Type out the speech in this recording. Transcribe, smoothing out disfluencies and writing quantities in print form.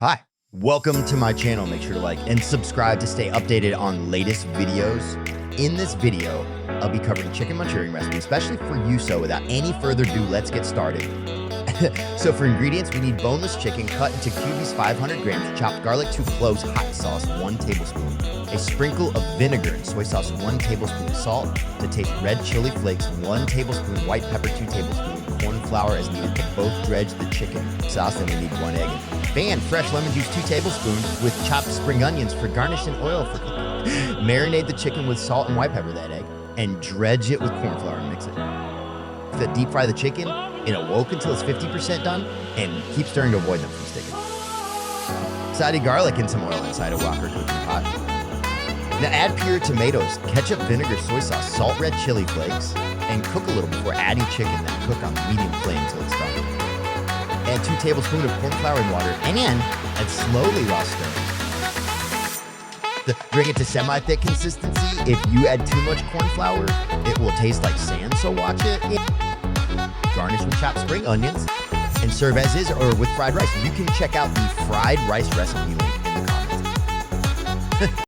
Hi, welcome to my channel. Make sure to like and subscribe to stay updated on latest videos. In this video, I'll be covering chicken Manchurian recipe, especially for you. So without any further ado, let's get started. So for ingredients, we need boneless chicken cut into cubes 500 grams, chopped garlic 2 cloves, hot sauce 1 tablespoon, a sprinkle of vinegar and soy sauce 1 tablespoon, salt to taste, red chili flakes 1 tablespoon, white pepper 2 tablespoons, corn flour as needed to both dredge the chicken sauce. Then we need 1 egg. Fan fresh lemon juice 2 tablespoons with chopped spring onions for garnish and oil for cooking. Marinate the chicken with salt and white pepper, that egg, and dredge it with corn flour and mix it. Deep fry the chicken in a wok until it's 50% done, and keep stirring to avoid them from sticking. Sauté garlic in some oil inside a wok or cooking pot. Now add pure tomatoes, ketchup, vinegar, soy sauce, salt, red chili flakes, and cook a little before adding chicken. Then cook on medium flame until it's done. Add 2 tablespoons of corn flour and water, and add slowly while stirring. Bring it to semi-thick consistency. If you add too much corn flour, it will taste like sand, so watch it. Garnish with chopped spring onions and serve as is or with fried rice. You can check out the fried rice recipe link in the comments.